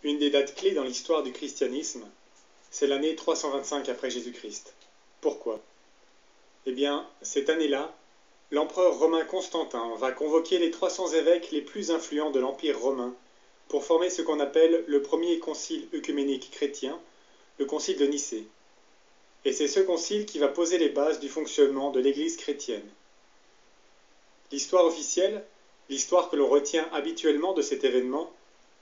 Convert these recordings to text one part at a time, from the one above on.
Une des dates clés dans l'histoire du christianisme, c'est l'année 325 après Jésus-Christ. Pourquoi? Eh bien, cette année-là, l'empereur romain Constantin va convoquer les 300 évêques les plus influents de l'Empire romain pour former ce qu'on appelle le premier concile œcuménique chrétien, le concile de Nicée. Et c'est ce concile qui va poser les bases du fonctionnement de l'Église chrétienne. L'histoire officielle, l'histoire que l'on retient habituellement de cet événement,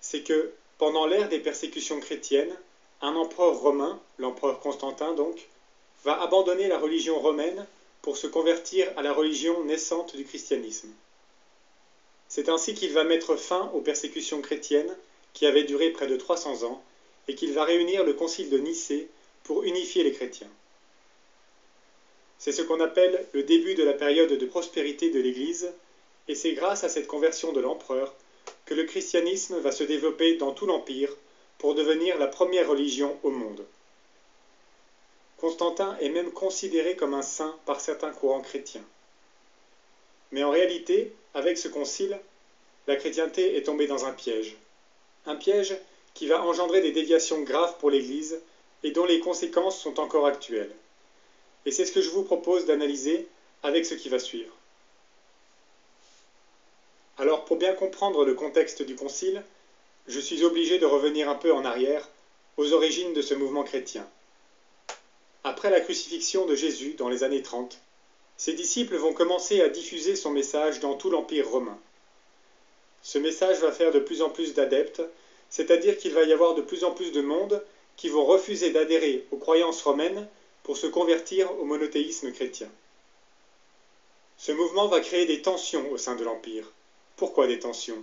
c'est que, pendant l'ère des persécutions chrétiennes, un empereur romain, l'empereur Constantin donc, va abandonner la religion romaine pour se convertir à la religion naissante du christianisme. C'est ainsi qu'il va mettre fin aux persécutions chrétiennes qui avaient duré près de 300 ans et qu'il va réunir le concile de Nicée pour unifier les chrétiens. C'est ce qu'on appelle le début de la période de prospérité de l'Église, et c'est grâce à cette conversion de l'empereur que le christianisme va se développer dans tout l'Empire pour devenir la première religion au monde. Constantin est même considéré comme un saint par certains courants chrétiens. Mais en réalité, avec ce concile, la chrétienté est tombée dans un piège qui va engendrer des déviations graves pour l'Église et dont les conséquences sont encore actuelles. Et c'est ce que je vous propose d'analyser avec ce qui va suivre. Alors, pour bien comprendre le contexte du concile, je suis obligé de revenir un peu en arrière, aux origines de ce mouvement chrétien. Après la crucifixion de Jésus dans les années 30, ses disciples vont commencer à diffuser son message dans tout l'Empire romain. Ce message va faire de plus en plus d'adeptes, c'est-à-dire qu'il va y avoir de plus en plus de monde qui vont refuser d'adhérer aux croyances romaines pour se convertir au monothéisme chrétien. Ce mouvement va créer des tensions au sein de l'Empire. Pourquoi des tensions?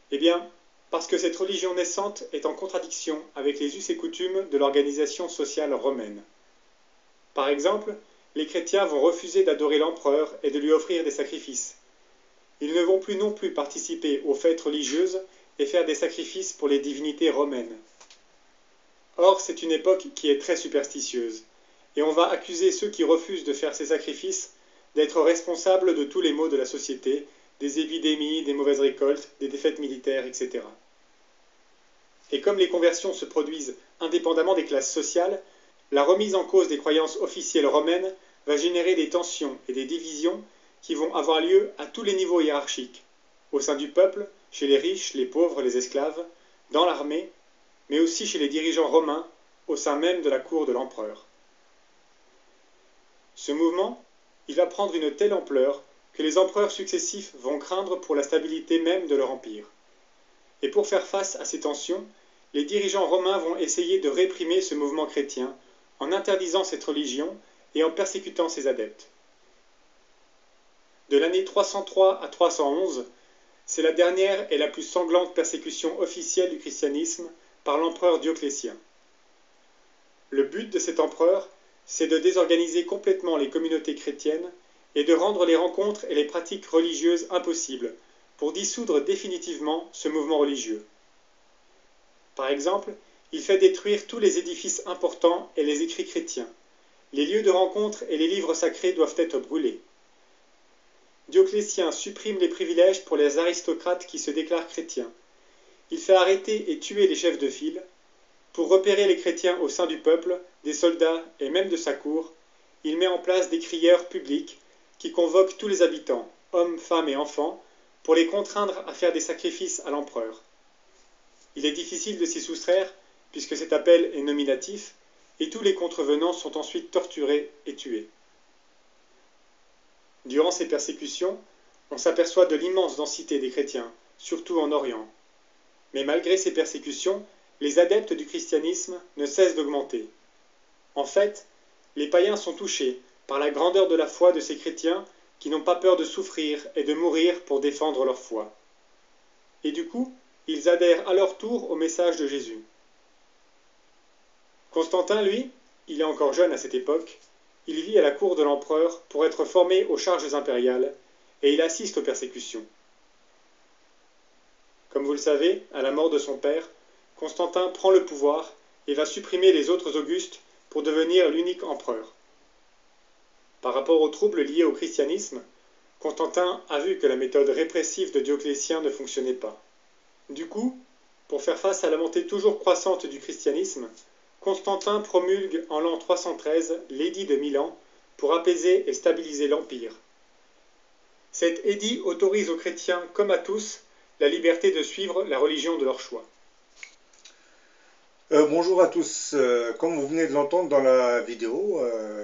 Eh bien, parce que cette religion naissante est en contradiction avec les us et coutumes de l'organisation sociale romaine. Par exemple, les chrétiens vont refuser d'adorer l'empereur et de lui offrir des sacrifices. Ils ne vont plus non plus participer aux fêtes religieuses et faire des sacrifices pour les divinités romaines. Or, c'est une époque qui est très superstitieuse, et on va accuser ceux qui refusent de faire ces sacrifices d'être responsables de tous les maux de la société, des épidémies, des mauvaises récoltes, des défaites militaires, etc. Et comme les conversions se produisent indépendamment des classes sociales, la remise en cause des croyances officielles romaines va générer des tensions et des divisions qui vont avoir lieu à tous les niveaux hiérarchiques, au sein du peuple, chez les riches, les pauvres, les esclaves, dans l'armée, mais aussi chez les dirigeants romains, au sein même de la cour de l'empereur. Ce mouvement, il va prendre une telle ampleur que les empereurs successifs vont craindre pour la stabilité même de leur empire. Et pour faire face à ces tensions, les dirigeants romains vont essayer de réprimer ce mouvement chrétien en interdisant cette religion et en persécutant ses adeptes. De l'année 303 à 311, c'est la dernière et la plus sanglante persécution officielle du christianisme par l'empereur Dioclétien. Le but de cet empereur, c'est de désorganiser complètement les communautés chrétiennes et de rendre les rencontres et les pratiques religieuses impossibles pour dissoudre définitivement ce mouvement religieux. Par exemple, il fait détruire tous les édifices importants et les écrits chrétiens. Les lieux de rencontre et les livres sacrés doivent être brûlés. Dioclétien supprime les privilèges pour les aristocrates qui se déclarent chrétiens. Il fait arrêter et tuer les chefs de file. Pour repérer les chrétiens au sein du peuple, des soldats et même de sa cour, il met en place des crieurs publics qui convoquent tous les habitants, hommes, femmes et enfants, pour les contraindre à faire des sacrifices à l'empereur. Il est difficile de s'y soustraire, puisque cet appel est nominatif, et tous les contrevenants sont ensuite torturés et tués. Durant ces persécutions, on s'aperçoit de l'immense densité des chrétiens, surtout en Orient. Mais malgré ces persécutions, les adeptes du christianisme ne cessent d'augmenter. En fait, les païens sont touchés par la grandeur de la foi de ces chrétiens qui n'ont pas peur de souffrir et de mourir pour défendre leur foi. Et du coup, ils adhèrent à leur tour au message de Jésus. Constantin, lui, il est encore jeune à cette époque, il vit à la cour de l'empereur pour être formé aux charges impériales et il assiste aux persécutions. Comme vous le savez, à la mort de son père, Constantin prend le pouvoir et va supprimer les autres Augustes pour devenir l'unique empereur. Par rapport aux troubles liés au christianisme, Constantin a vu que la méthode répressive de Dioclétien ne fonctionnait pas. Du coup, Pour faire face à la montée toujours croissante du christianisme, Constantin promulgue en l'an 313 l'édit de Milan pour apaiser et stabiliser l'Empire. Cet édit autorise aux chrétiens comme à tous la liberté de suivre la religion de leur choix. Bonjour à tous. Comme vous venez de l'entendre dans la vidéo,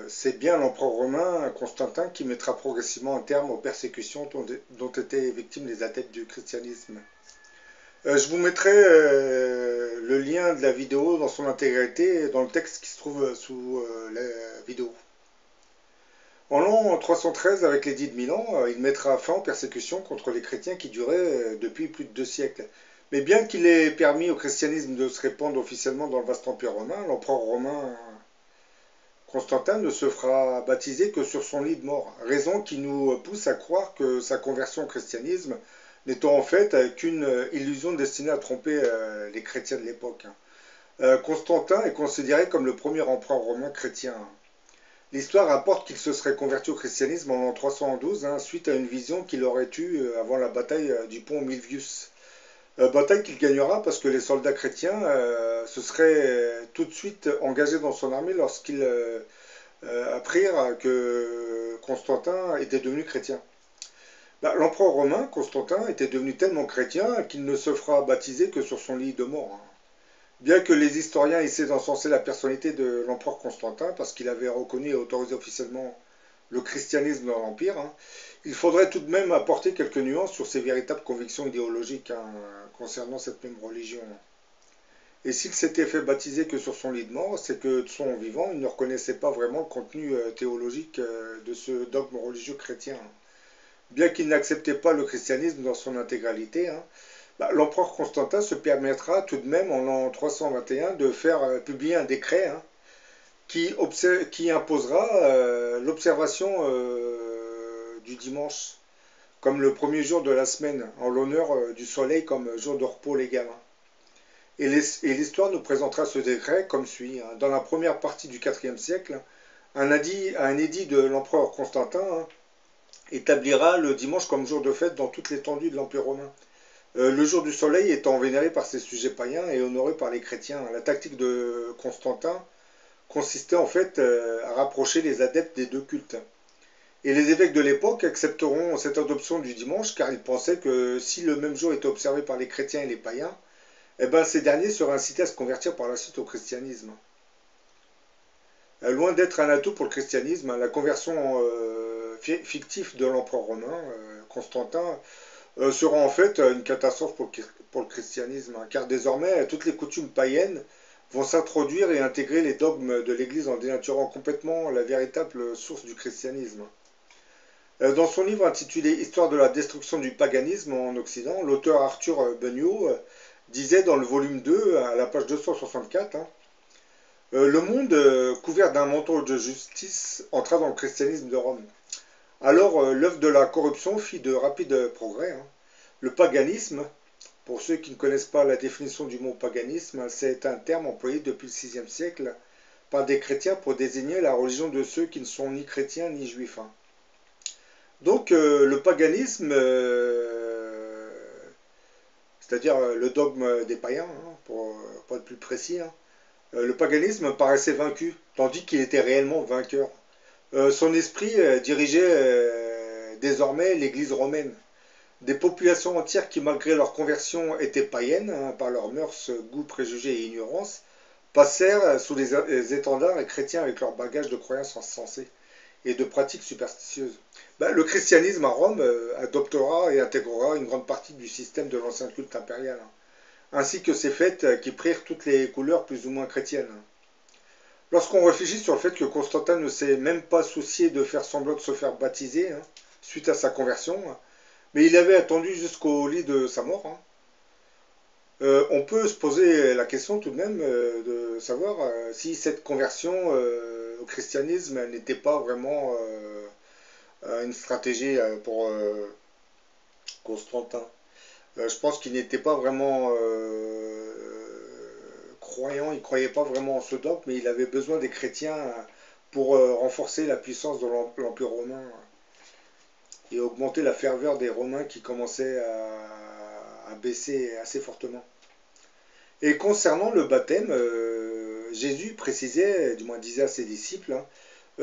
c'est bien l'empereur romain Constantin qui mettra progressivement un terme aux persécutions dont étaient victimes les adeptes du christianisme. Je vous mettrai le lien de la vidéo dans son intégralité dans le texte qui se trouve sous la vidéo. En l'an 313, avec l'édit de Milan, il mettra fin aux persécutions contre les chrétiens qui duraient depuis plus de 2 siècles. Mais bien qu'il ait permis au christianisme de se répandre officiellement dans le vaste empire romain, l'empereur romain Constantin ne se fera baptiser que sur son lit de mort, raison qui nous pousse à croire que sa conversion au christianisme n'étant en fait qu'une illusion destinée à tromper les chrétiens de l'époque. Constantin est considéré comme le premier empereur romain chrétien. L'histoire rapporte qu'il se serait converti au christianisme en l'an 312, suite à une vision qu'il aurait eue avant la bataille du pont Milvius. Bataille qu'il gagnera parce que les soldats chrétiens se seraient tout de suite engagés dans son armée lorsqu'ils apprirent que Constantin était devenu chrétien. L'empereur romain, Constantin, était devenu tellement chrétien qu'il ne se fera baptiser que sur son lit de mort. Bien que les historiens essaient d'encenser la personnalité de l'empereur Constantin, parce qu'il avait reconnu et autorisé officiellement le christianisme dans l'Empire, il faudrait tout de même apporter quelques nuances sur ses véritables convictions idéologiques concernant cette même religion. Et s'il s'était fait baptiser que sur son lit de mort, c'est que de son vivant, il ne reconnaissait pas vraiment le contenu théologique de ce dogme religieux chrétien. Bien qu'il n'acceptait pas le christianisme dans son intégralité, l'empereur Constantin se permettra tout de même en l'an 321 de faire publier un décret qui imposera l'observation du dimanche comme le premier jour de la semaine, en l'honneur du soleil comme jour de repos légal. Et l'histoire nous présentera ce décret comme suit. Dans la première partie du IVe siècle, un édit de l'empereur Constantin établira le dimanche comme jour de fête dans toute l'étendue de l'Empire romain. Le jour du soleil étant vénéré par ses sujets païens et honoré par les chrétiens. La tactique de Constantin consistait en fait à rapprocher les adeptes des deux cultes. Et les évêques de l'époque accepteront cette adoption du dimanche car ils pensaient que si le même jour était observé par les chrétiens et les païens, ces derniers seraient incités à se convertir par la suite au christianisme. Loin d'être un atout pour le christianisme, la conversion fictive de l'empereur romain, Constantin, sera en fait une catastrophe pour le christianisme, car désormais toutes les coutumes païennes vont s'introduire et intégrer les dogmes de l'Église en dénaturant complètement la véritable source du christianisme. Dans son livre intitulé Histoire de la destruction du paganisme en Occident, l'auteur Arthur Beugnot disait dans le volume 2, à la page 264, le monde, couvert d'un manteau de justice, entra dans le christianisme de Rome. Alors, l'œuvre de la corruption fit de rapides progrès. Le paganisme, pour ceux qui ne connaissent pas la définition du mot paganisme, c'est un terme employé depuis le VIe siècle par des chrétiens pour désigner la religion de ceux qui ne sont ni chrétiens ni juifs. Donc, le paganisme, c'est-à-dire le dogme des païens, pour être plus précis, le paganisme paraissait vaincu, tandis qu'il était réellement vainqueur. Son esprit dirigeait désormais l'Église romaine. Des populations entières qui, malgré leur conversion, étaient païennes, par leurs mœurs, goûts, préjugés et ignorance, passèrent sous les étendards chrétiens avec leur bagage de croyances insensées et de pratiques superstitieuses. Le christianisme à Rome adoptera et intégrera une grande partie du système de l'ancien culte impérial, ainsi que ces fêtes qui prirent toutes les couleurs plus ou moins chrétiennes. Lorsqu'on réfléchit sur le fait que Constantin ne s'est même pas soucié de faire semblant de se faire baptiser suite à sa conversion, mais il avait attendu jusqu'au lit de sa mort, on peut se poser la question tout de même de savoir si cette conversion au christianisme n'était pas vraiment une stratégie pour Constantin. Je pense qu'il n'était pas vraiment croyant, il ne croyait pas vraiment en ce dogme, mais il avait besoin des chrétiens pour renforcer la puissance de l'Empire romain et augmenter la ferveur des Romains qui commençaient à baisser assez fortement. Et concernant le baptême, Jésus précisait, du moins disait à ses disciples, hein,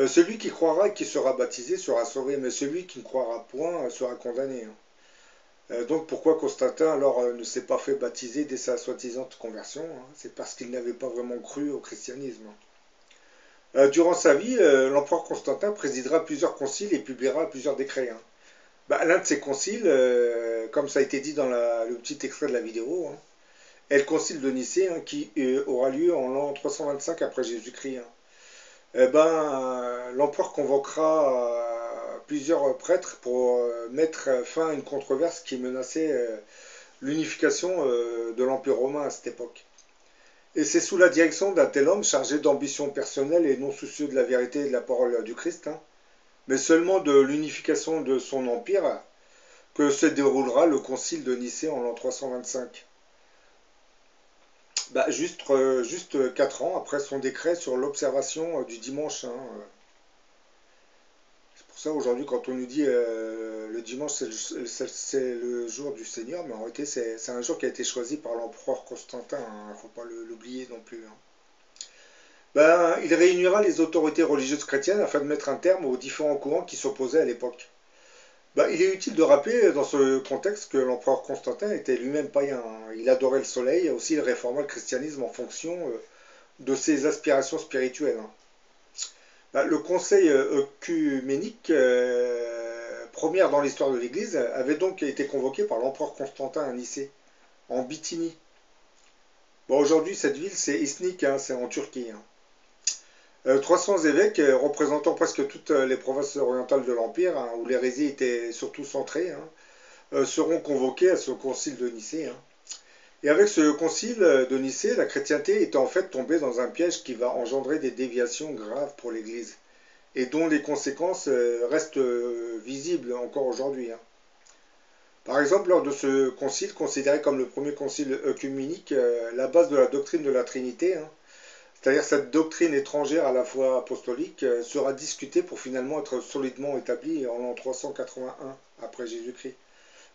celui qui croira et qui sera baptisé sera sauvé, mais celui qui ne croira point sera condamné. Hein. Donc pourquoi Constantin alors ne s'est pas fait baptiser dès sa soi-disant conversion, hein? C'est parce qu'il n'avait pas vraiment cru au christianisme. Durant sa vie, l'empereur Constantin présidera plusieurs conciles et publiera plusieurs décrets. Hein. L'un de ces conciles, comme ça a été dit dans le petit extrait de la vidéo, hein, est le concile de Nicée, hein, qui aura lieu en l'an 325 après Jésus-Christ. Hein. L'empereur convoquera plusieurs prêtres pour mettre fin à une controverse qui menaçait l'unification de l'Empire romain à cette époque. Et c'est sous la direction d'un tel homme chargé d'ambition personnelle et non soucieux de la vérité et de la parole du Christ, hein, mais seulement de l'unification de son empire, que se déroulera le concile de Nicée en l'an 325. Juste 4 ans après son décret sur l'observation du dimanche. Hein. C'est pour ça aujourd'hui quand on nous dit le dimanche c'est le jour du Seigneur, mais en réalité c'est un jour qui a été choisi par l'empereur Constantin, il ne faut pas l'oublier non plus. Hein. Il réunira les autorités religieuses chrétiennes afin de mettre un terme aux différents courants qui s'opposaient à l'époque. Il est utile de rappeler dans ce contexte que l'empereur Constantin était lui-même païen. Hein. Il adorait le soleil, aussi il réforma le christianisme en fonction de ses aspirations spirituelles. Hein. Le conseil œcuménique, première dans l'histoire de l'Église, avait donc été convoqué par l'empereur Constantin à Nicée, en Bithynie. Aujourd'hui, cette ville, c'est Iznik, hein, c'est en Turquie. Hein. 300 évêques représentant presque toutes les provinces orientales de l'Empire, hein, où l'hérésie était surtout centrée, hein, seront convoqués à ce concile de Nicée. Hein. Et avec ce concile de Nicée, la chrétienté est en fait tombée dans un piège qui va engendrer des déviations graves pour l'Église, et dont les conséquences restent visibles encore aujourd'hui. Hein. Par exemple, lors de ce concile, considéré comme le premier concile œcuménique, la base de la doctrine de la Trinité, hein, c'est-à-dire cette doctrine étrangère à la fois apostolique, sera discutée pour finalement être solidement établie en l'an 381 après Jésus-Christ,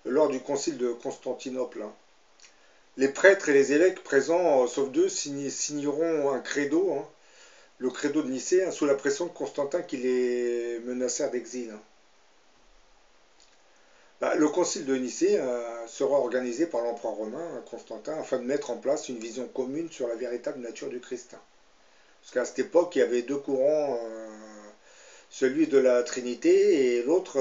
lors du concile de Constantinople. Hein. Les prêtres et les évêques présents, sauf deux, signeront un credo, hein, le credo de Nicée, hein, sous la pression de Constantin qui les menacèrent d'exil. Hein. Le concile de Nicée sera organisé par l'empereur romain, Constantin, afin de mettre en place une vision commune sur la véritable nature du Christ. Parce qu'à cette époque, il y avait deux courants, celui de la Trinité et l'autre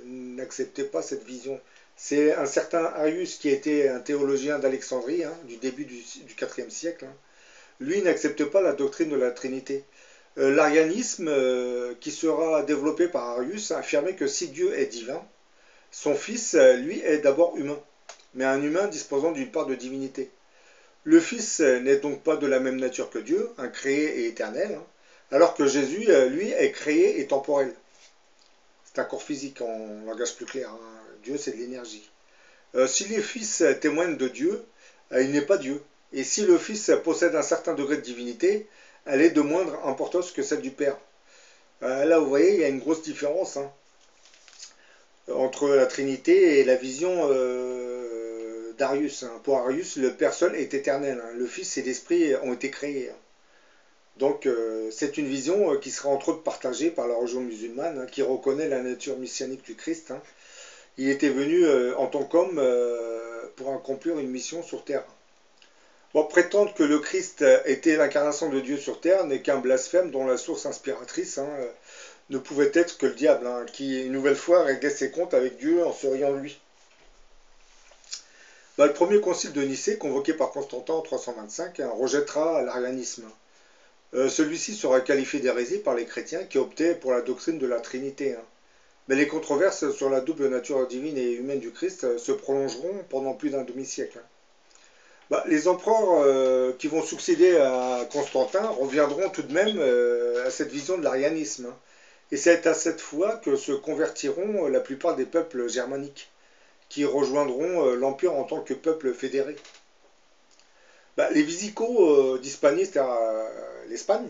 n'acceptait pas cette vision. C'est un certain Arius qui était un théologien d'Alexandrie, hein, du début du IVe siècle. Hein. Lui n'accepte pas la doctrine de la Trinité. L'arianisme, qui sera développé par Arius, affirmait que si Dieu est divin, son Fils, lui, est d'abord humain, mais un humain disposant d'une part de divinité. Le Fils n'est donc pas de la même nature que Dieu, un créé et éternel, hein, alors que Jésus, lui, est créé et temporel. C'est un corps physique en langage plus clair. Hein. Dieu, c'est de l'énergie. Si le Fils témoigne de Dieu, il n'est pas Dieu. Et si le Fils possède un certain degré de divinité, elle est de moindre importance que celle du Père. Là, vous voyez, il y a une grosse différence, hein, entre la Trinité et la vision d'Arius. Hein. Pour Arius, le Père seul est éternel. Hein. Le Fils et l'Esprit ont été créés. Hein. Donc, c'est une vision qui sera entre autres partagée par la religion musulmane, hein, qui reconnaît la nature messianique du Christ. Hein. Il était venu en tant qu'homme pour accomplir une mission sur terre. Prétendre que le Christ était l'incarnation de Dieu sur terre n'est qu'un blasphème dont la source inspiratrice, hein, ne pouvait être que le diable, hein, qui une nouvelle fois réglait ses comptes avec Dieu en se riant de lui. Le premier concile de Nicée, convoqué par Constantin en 325, hein, rejettera l'arianisme. Celui-ci sera qualifié d'hérésie par les chrétiens qui optaient pour la doctrine de la Trinité. Hein. Mais les controverses sur la double nature divine et humaine du Christ se prolongeront pendant plus d'un demi-siècle. Les empereurs qui vont succéder à Constantin reviendront tout de même à cette vision de l'arianisme. Hein. Et c'est à cette fois que se convertiront la plupart des peuples germaniques, qui rejoindront l'Empire en tant que peuple fédéré. Les Visigoths d'Hispanie, c'est-à-dire l'Espagne,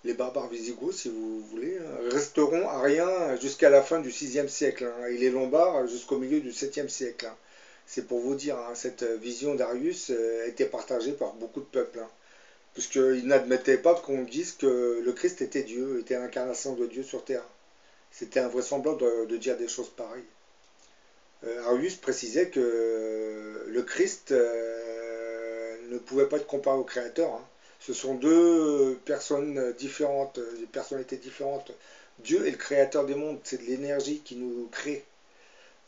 les barbares Visigoths, si vous voulez, resteront ariens jusqu'à la fin du VIe siècle, hein, et les Lombards jusqu'au milieu du VIIe siècle. Hein. C'est pour vous dire, hein, cette vision d'Arius était partagée par beaucoup de peuples, hein, puisqu'ils n'admettaient pas qu'on dise que le Christ était Dieu, était l'incarnation de Dieu sur terre. C'était invraisemblable de dire des choses pareilles. Arius précisait que le Christ ne pouvait pas être comparé au Créateur, hein. Ce sont deux personnes différentes, des personnalités différentes. Dieu est le créateur des mondes, c'est de l'énergie qui nous crée.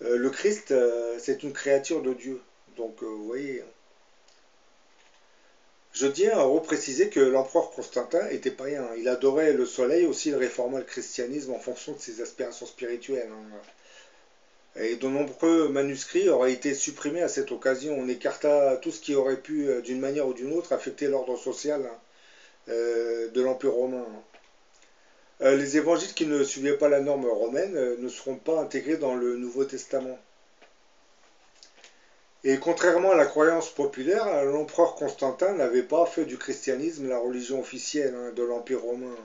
Le Christ, c'est une créature de Dieu. Donc, vous voyez. Je tiens à repréciser que l'empereur Constantin était païen. Il adorait le soleil, aussi il réforma le christianisme en fonction de ses aspirations spirituelles, hein. Et de nombreux manuscrits auraient été supprimés à cette occasion. On écarta tout ce qui aurait pu, d'une manière ou d'une autre, affecter l'ordre social, hein, de l'Empire romain, hein. Les évangiles qui ne suivaient pas la norme romaine ne seront pas intégrés dans le Nouveau Testament. Et contrairement à la croyance populaire, l'empereur Constantin n'avait pas fait du christianisme la religion officielle, hein, de l'Empire romain.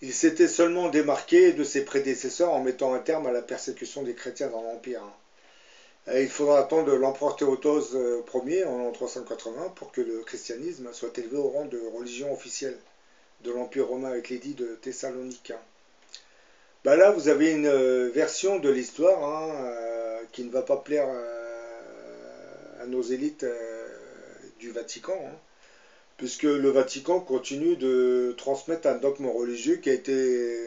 Il s'était seulement démarqué de ses prédécesseurs en mettant un terme à la persécution des chrétiens dans l'Empire, hein. Et il faudra attendre l'empereur Théodose Ier en l'an 380 pour que le christianisme soit élevé au rang de religion officielle de l'Empire romain avec l'édit de Thessalonique, hein. Bah là, vous avez une version de l'histoire, hein, qui ne va pas plaire à nos élites du Vatican, hein, puisque le Vatican continue de transmettre un dogme religieux qui a été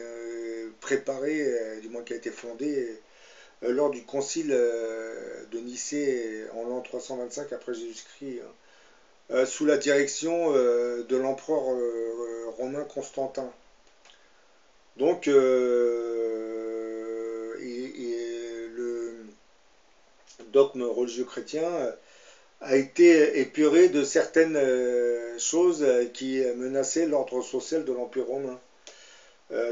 préparé, du moins qui a été fondé lors du concile de Nicée en l'an 325 après Jésus-Christ, hein, sous la direction de l'empereur romain Constantin. Donc, le dogme religieux chrétien a été épuré de certaines choses qui menaçaient l'ordre social de l'Empire romain.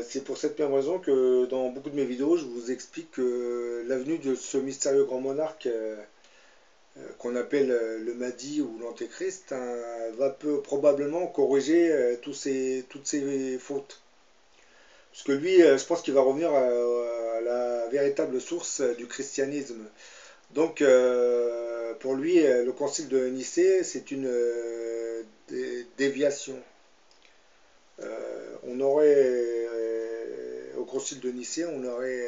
C'est pour cette même raison que dans beaucoup de mes vidéos, je vous explique que l'avenue de ce mystérieux grand monarque qu'on appelle le Mahdi ou l'Antéchrist, hein, va probablement corriger toutes ces fautes. Parce que lui, je pense qu'il va revenir à la véritable source du christianisme. Donc, pour lui, le concile de Nicée, c'est une déviation. On aurait, au concile de Nicée, on aurait,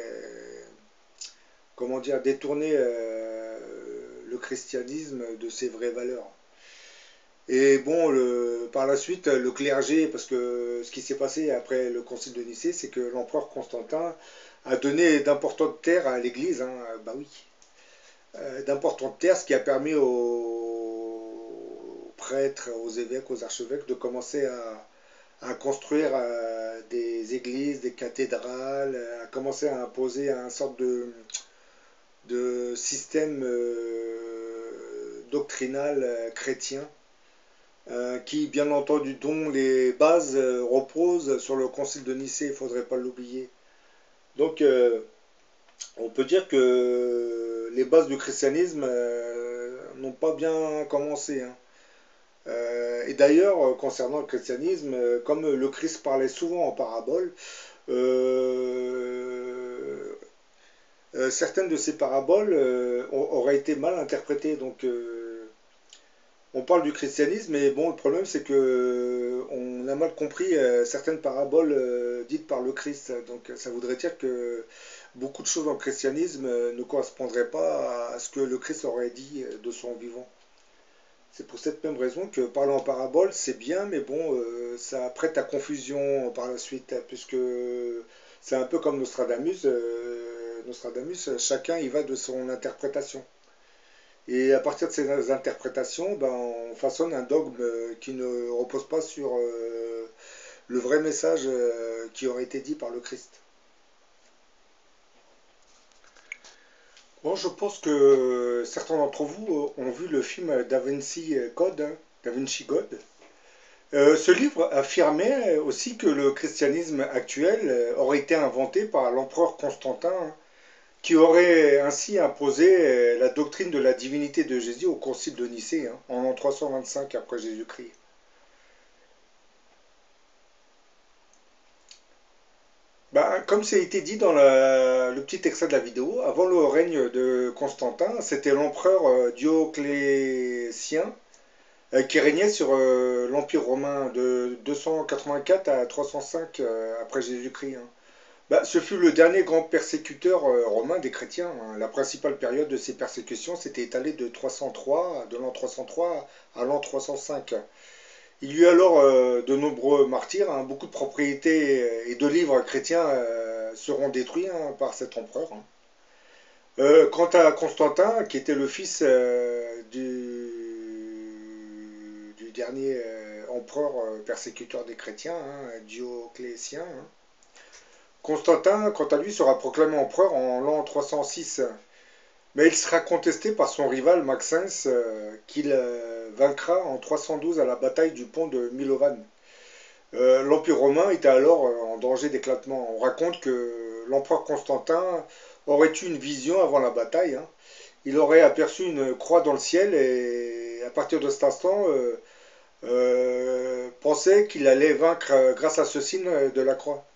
comment dire, détourné le christianisme de ses vraies valeurs. Et bon, par la suite, le clergé, parce que ce qui s'est passé après le concile de Nicée, c'est que l'empereur Constantin a donné d'importantes terres à l'église, hein, bah oui, d'importantes terres, ce qui a permis aux prêtres, aux évêques, aux archevêques de commencer à construire des églises, des cathédrales, à commencer à imposer un sorte de système doctrinal chrétien, qui, bien entendu, dont les bases reposent sur le concile de Nicée, il ne faudrait pas l'oublier. Donc, on peut dire que les bases du christianisme n'ont pas bien commencé, hein. Et d'ailleurs, concernant le christianisme, comme le Christ parlait souvent en parabole, certaines de ces paraboles auraient été mal interprétées. Donc, on parle du christianisme, mais bon, le problème c'est que on a mal compris certaines paraboles dites par le Christ. Donc, ça voudrait dire que beaucoup de choses dans le christianisme ne correspondraient pas à ce que le Christ aurait dit de son vivant. C'est pour cette même raison que parler en parabole, c'est bien, mais bon, ça prête à confusion par la suite, puisque c'est un peu comme Nostradamus. Nostradamus, chacun y va de son interprétation. Et à partir de ces interprétations, ben, on façonne un dogme qui ne repose pas sur le vrai message qui aurait été dit par le Christ. Bon, je pense que certains d'entre vous ont vu le film Da Vinci Code, hein, Da Vinci Code. Ce livre affirmait aussi que le christianisme actuel aurait été inventé par l'empereur Constantin, hein, qui aurait ainsi imposé la doctrine de la divinité de Jésus au concile de Nicée, hein, en l'an 325 après Jésus-Christ. Ben, comme ça a été dit dans le petit extrait de la vidéo, avant le règne de Constantin, c'était l'empereur Dioclétien qui régnait sur l'Empire romain de 284 à 305 après Jésus-Christ, hein. Bah, ce fut le dernier grand persécuteur romain des chrétiens, hein. La principale période de ces persécutions s'était étalée de l'an 303 à l'an 305. Il y eut alors de nombreux martyrs, hein. Beaucoup de propriétés et de livres chrétiens seront détruits, hein, par cet empereur, hein. Quant à Constantin, qui était le fils du dernier empereur persécuteur des chrétiens, hein, Dioclétien, hein. Constantin, quant à lui, sera proclamé empereur en l'an 306, mais il sera contesté par son rival Maxence, qu'il vaincra en 312 à la bataille du pont de Milovan. L'Empire romain était alors en danger d'éclatement. On raconte que l'empereur Constantin aurait eu une vision avant la bataille, hein. Il aurait aperçu une croix dans le ciel et à partir de cet instant pensait qu'il allait vaincre grâce à ce signe de la croix.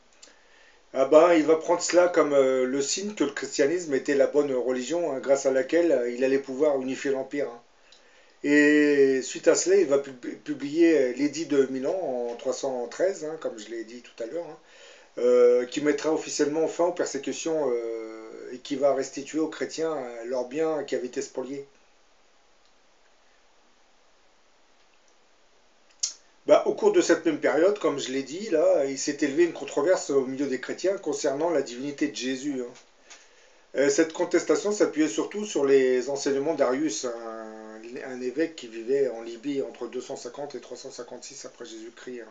Ah ben, il va prendre cela comme le signe que le christianisme était la bonne religion, hein, grâce à laquelle il allait pouvoir unifier l'Empire, hein. Et suite à cela, il va publier l'édit de Milan en 313, hein, comme je l'ai dit tout à l'heure, hein, qui mettra officiellement fin aux persécutions et qui va restituer aux chrétiens leurs biens qui avaient été spoliés. Bah, au cours de cette même période, comme je l'ai dit, là, il s'est élevé une controverse au milieu des chrétiens concernant la divinité de Jésus, hein. Cette contestation s'appuyait surtout sur les enseignements d'Arius, un évêque qui vivait en Libye entre 250 et 356 après Jésus-Christ, hein.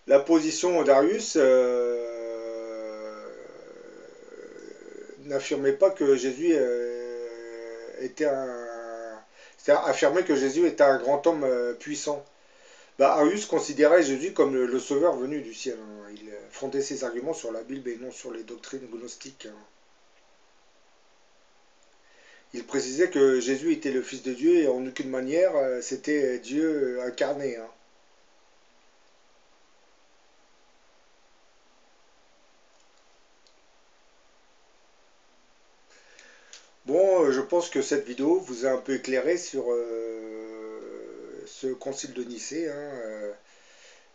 La position d'Arius n'affirmait pas que Jésus était un... C'est-à-dire affirmait que Jésus était un grand homme puissant. Bah, Arius considérait Jésus comme le sauveur venu du ciel, hein. Il fondait ses arguments sur la Bible et non sur les doctrines gnostiques, hein. Il précisait que Jésus était le Fils de Dieu et en aucune manière c'était Dieu incarné, hein. Bon, je pense que cette vidéo vous a un peu éclairé sur ce concile de Nicée, hein,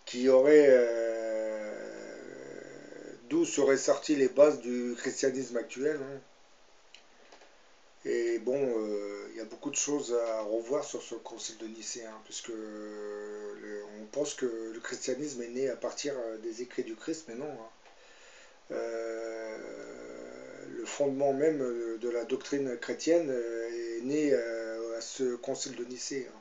qui aurait d'où seraient sorties les bases du christianisme actuel, hein. Et bon, il y a beaucoup de choses à revoir sur ce concile de Nicée, hein, puisque on pense que le christianisme est né à partir des écrits du Christ, mais non, hein. Le fondement même de la doctrine chrétienne est né à ce concile de Nicée, hein.